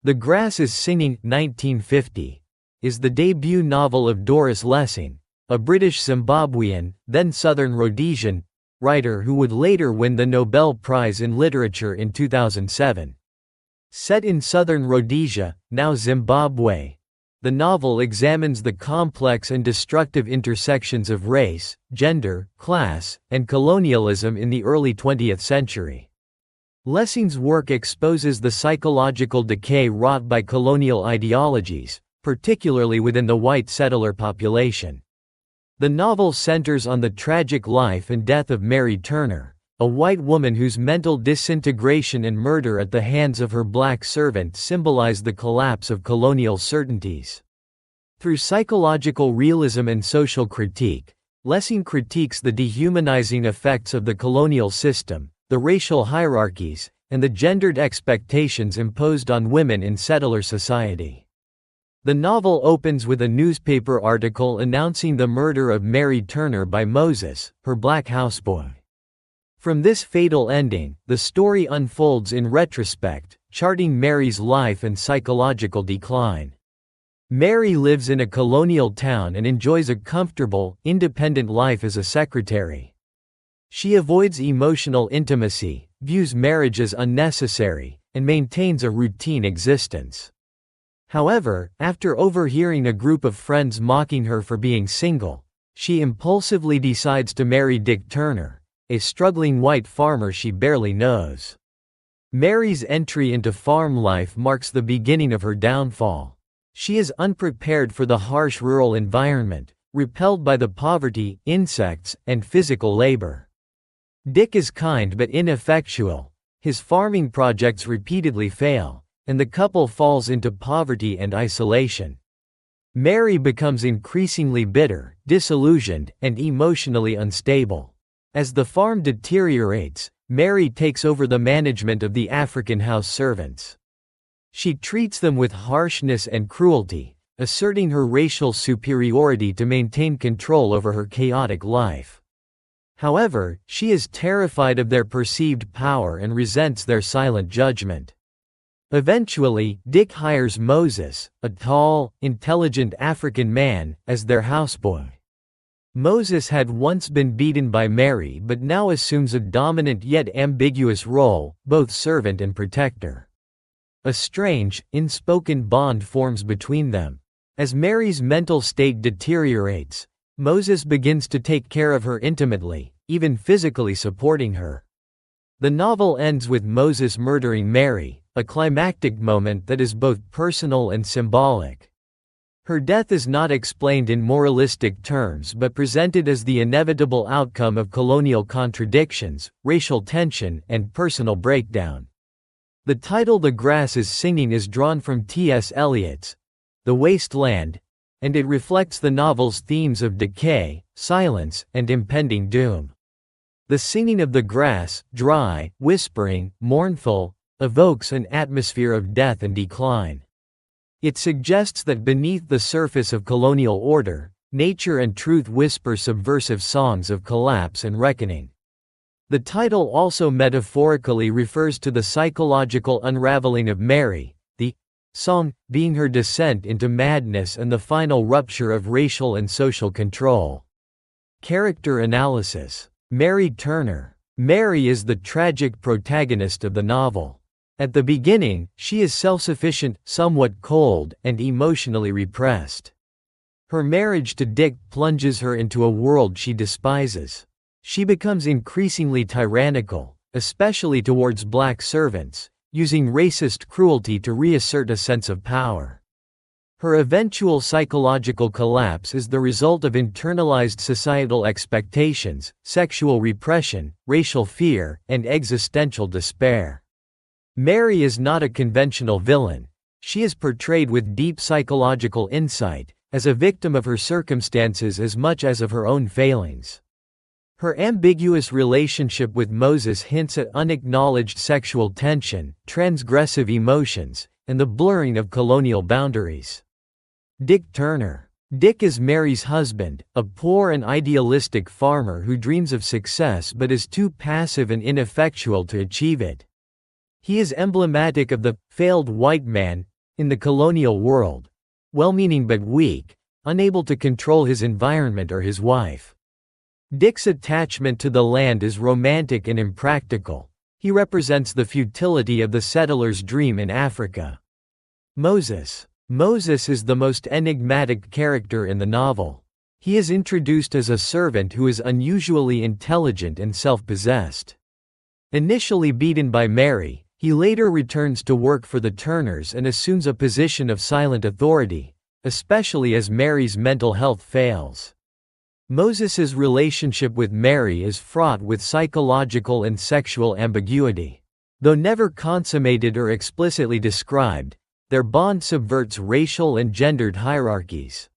The Grass is Singing, 1950, is the debut novel of Doris Lessing, a British Zimbabwean, then Southern Rhodesian, writer who would later win the Nobel Prize in Literature in 2007. Set in southern Rhodesia, now Zimbabwe, the novel examines the complex and destructive intersections of race, gender, class, and colonialism in the early 20th century. Lessing's work exposes the psychological decay wrought by colonial ideologies, particularly within the white settler population. The novel centers on the tragic life and death of Mary Turner, a white woman whose mental disintegration and murder at the hands of her black servant symbolize the collapse of colonial certainties. Through psychological realism and social critique, Lessing critiques the dehumanizing effects of the colonial system, the racial hierarchies, and the gendered expectations imposed on women in settler society. The novel opens with a newspaper article announcing the murder of Mary Turner by Moses, her black houseboy. From this fatal ending, the story unfolds in retrospect, charting Mary's life and psychological decline. Mary lives in a colonial town and enjoys a comfortable, independent life as a secretary. She avoids emotional intimacy, views marriage as unnecessary, and maintains a routine existence. However, after overhearing a group of friends mocking her for being single, she impulsively decides to marry Dick Turner, a struggling white farmer she barely knows. Mary's entry into farm life marks the beginning of her downfall. She is unprepared for the harsh rural environment, repelled by the poverty, insects, and physical labor. Dick is kind but ineffectual, his farming projects repeatedly fail, and the couple falls into poverty and isolation. Mary becomes increasingly bitter, disillusioned, and emotionally unstable. As the farm deteriorates, Mary takes over the management of the African house servants. She treats them with harshness and cruelty, asserting her racial superiority to maintain control over her chaotic life. However, she is terrified of their perceived power and resents their silent judgment. Eventually, Dick hires Moses, a tall, intelligent African man, as their houseboy. Moses had once been beaten by Mary but now assumes a dominant yet ambiguous role, both servant and protector. A strange, unspoken bond forms between them. As Mary's mental state deteriorates, Moses begins to take care of her intimately, even physically supporting her. The novel ends with Moses murdering Mary, a climactic moment that is both personal and symbolic. Her death is not explained in moralistic terms but presented as the inevitable outcome of colonial contradictions, racial tension, and personal breakdown. The title The Grass is Singing is drawn from T.S. Eliot's The Waste Land, and it reflects the novel's themes of decay, silence, and impending doom. The singing of the grass, dry, whispering, mournful, evokes an atmosphere of death and decline. It suggests that beneath the surface of colonial order, nature and truth whisper subversive songs of collapse and reckoning. The title also metaphorically refers to the psychological unraveling of Mary, the song being her descent into madness and the final rupture of racial and social control. Character analysis. Mary Turner. Mary is the tragic protagonist of the novel. At the beginning, she is self-sufficient, somewhat cold, and emotionally repressed. Her marriage to Dick plunges her into a world she despises. She becomes increasingly tyrannical, especially towards black servants, using racist cruelty to reassert a sense of power. Her eventual psychological collapse is the result of internalized societal expectations, sexual repression, racial fear, and existential despair. Mary is not a conventional villain. She is portrayed with deep psychological insight, as a victim of her circumstances as much as of her own failings. Her ambiguous relationship with Moses hints at unacknowledged sexual tension, transgressive emotions, and the blurring of colonial boundaries. Dick Turner. Dick is Mary's husband, a poor and idealistic farmer who dreams of success but is too passive and ineffectual to achieve it. He is emblematic of the failed white man, in the colonial world. Well-meaning but weak, unable to control his environment or his wife. Dick's attachment to the land is romantic and impractical. He represents the futility of the settler's dream in Africa. Moses. Moses is the most enigmatic character in the novel. He is introduced as a servant who is unusually intelligent and self-possessed. Initially beaten by Mary, he later returns to work for the Turners and assumes a position of silent authority, especially as Mary's mental health fails. Moses's relationship with Mary is fraught with psychological and sexual ambiguity. Though never consummated or explicitly described, their bond subverts racial and gendered hierarchies.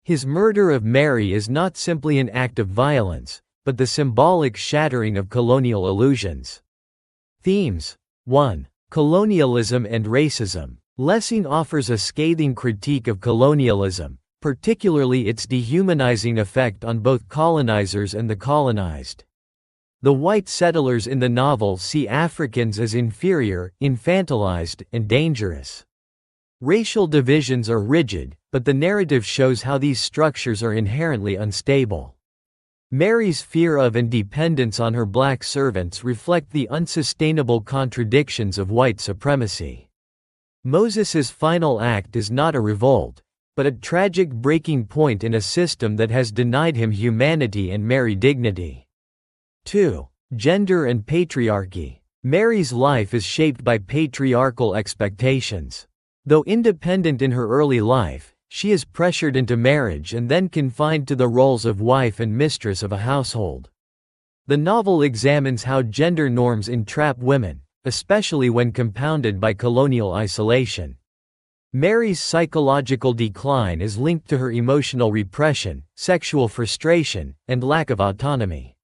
His murder of Mary is not simply an act of violence, but the symbolic shattering of colonial illusions. Themes. 1. Colonialism and racism. Lessing offers a scathing critique of colonialism, particularly its dehumanizing effect on both colonizers and the colonized. The white settlers in the novel see Africans as inferior, infantilized, and dangerous. Racial divisions are rigid, but the narrative shows how these structures are inherently unstable. Mary's fear of and dependence on her black servants reflect the unsustainable contradictions of white supremacy. Moses's final act is not a revolt, but a tragic breaking point in a system that has denied him humanity and Mary dignity. 2. Gender and patriarchy. Mary's life is shaped by patriarchal expectations. Though independent in her early life, she is pressured into marriage and then confined to the roles of wife and mistress of a household. The novel examines how gender norms entrap women, especially when compounded by colonial isolation. Mary's psychological decline is linked to her emotional repression, sexual frustration, and lack of autonomy.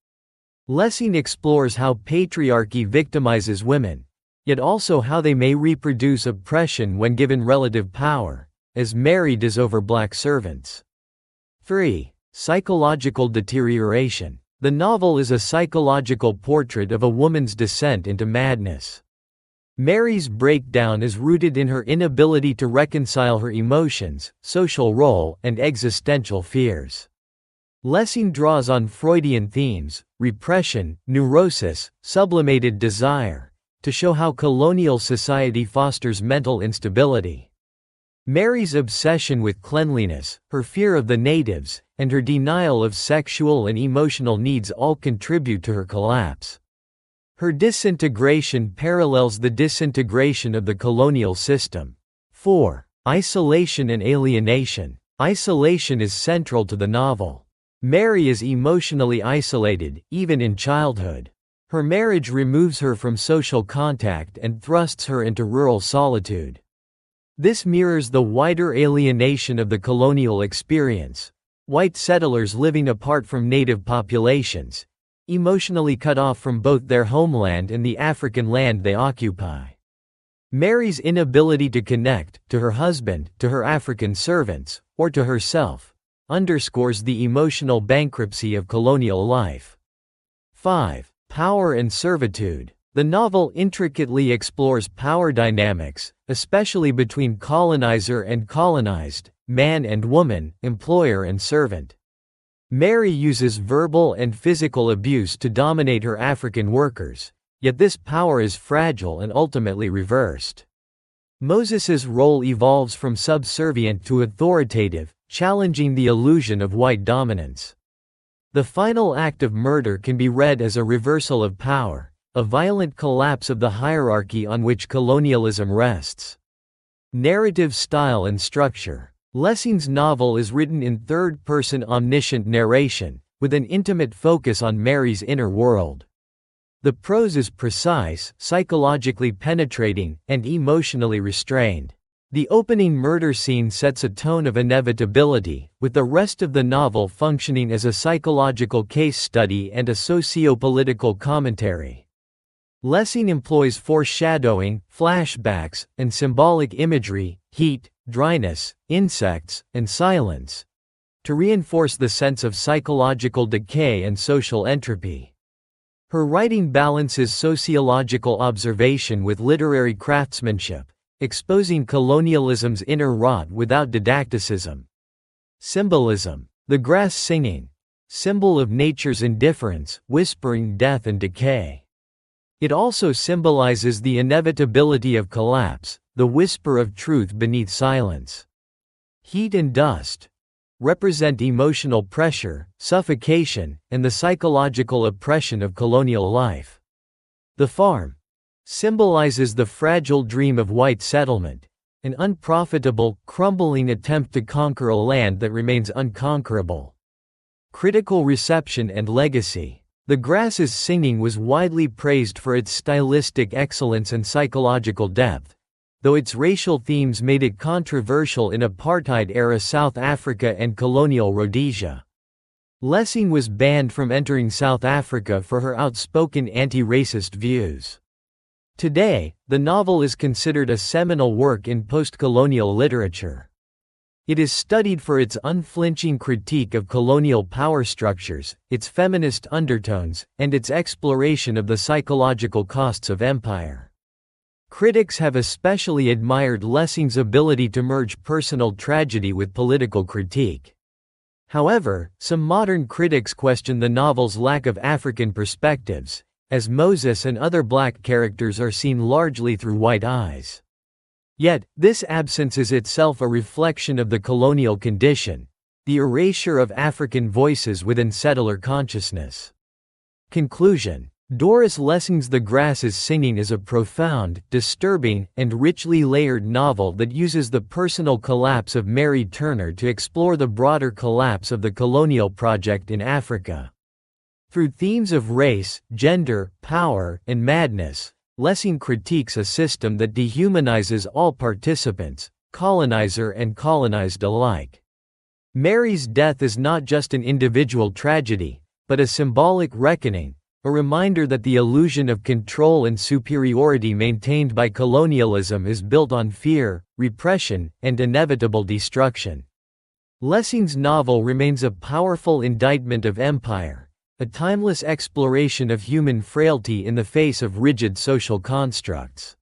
Lessing explores how patriarchy victimizes women, yet also how they may reproduce oppression when given relative power, as Mary does over black servants. 3. Psychological deterioration. The novel is a psychological portrait of a woman's descent into madness. Mary's breakdown is rooted in her inability to reconcile her emotions, social role, and existential fears. Lessing draws on Freudian themes, repression, neurosis, sublimated desire, to show how colonial society fosters mental instability. Mary's obsession with cleanliness, her fear of the natives, and her denial of sexual and emotional needs all contribute to her collapse. Her disintegration parallels the disintegration of the colonial system. 4. Isolation and alienation. Isolation is central to the novel. Mary is emotionally isolated, even in childhood. Her marriage removes her from social contact and thrusts her into rural solitude. This mirrors the wider alienation of the colonial experience. White settlers living apart from native populations, emotionally cut off from both their homeland and the African land they occupy. Mary's inability to connect, to her husband, to her African servants, or to herself, underscores the emotional bankruptcy of colonial life. 5. Power and servitude. The novel intricately explores power dynamics, especially between colonizer and colonized, man and woman, employer and servant. Mary uses verbal and physical abuse to dominate her African workers, yet this power is fragile and ultimately reversed. Moses's role evolves from subservient to authoritative, challenging the illusion of white dominance. The final act of murder can be read as a reversal of power, a violent collapse of the hierarchy on which colonialism rests. Narrative style and structure. Lessing's novel is written in third-person omniscient narration, with an intimate focus on Mary's inner world. The prose is precise, psychologically penetrating, and emotionally restrained. The opening murder scene sets a tone of inevitability, with the rest of the novel functioning as a psychological case study and a socio-political commentary. Lessing employs foreshadowing, flashbacks, and symbolic imagery, heat, dryness, insects, and silence, to reinforce the sense of psychological decay and social entropy. Her writing balances sociological observation with literary craftsmanship, exposing colonialism's inner rot without didacticism. Symbolism. The grass singing, symbol of nature's indifference, whispering death and decay. It also symbolizes the inevitability of collapse, the whisper of truth beneath silence. Heat and dust represent emotional pressure, suffocation, and the psychological oppression of colonial life. The farm symbolizes the fragile dream of white settlement, an unprofitable, crumbling attempt to conquer a land that remains unconquerable. Critical reception and legacy. The Grass's singing was widely praised for its stylistic excellence and psychological depth, though its racial themes made it controversial in apartheid-era South Africa and colonial Rhodesia. Lessing was banned from entering South Africa for her outspoken anti-racist views. Today, the novel is considered a seminal work in post-colonial literature. It is studied for its unflinching critique of colonial power structures, its feminist undertones, and its exploration of the psychological costs of empire. Critics have especially admired Lessing's ability to merge personal tragedy with political critique. However, some modern critics question the novel's lack of African perspectives, as Moses and other black characters are seen largely through white eyes. Yet, this absence is itself a reflection of the colonial condition, the erasure of African voices within settler consciousness. Conclusion. Doris Lessing's The Grass's Singing is a profound, disturbing, and richly layered novel that uses the personal collapse of Mary Turner to explore the broader collapse of the colonial project in Africa. Through themes of race, gender, power, and madness, Lessing critiques a system that dehumanizes all participants, colonizer and colonized alike. Mary's death is not just an individual tragedy, but a symbolic reckoning, a reminder that the illusion of control and superiority maintained by colonialism is built on fear, repression, and inevitable destruction. Lessing's novel remains a powerful indictment of empire, a timeless exploration of human frailty in the face of rigid social constructs.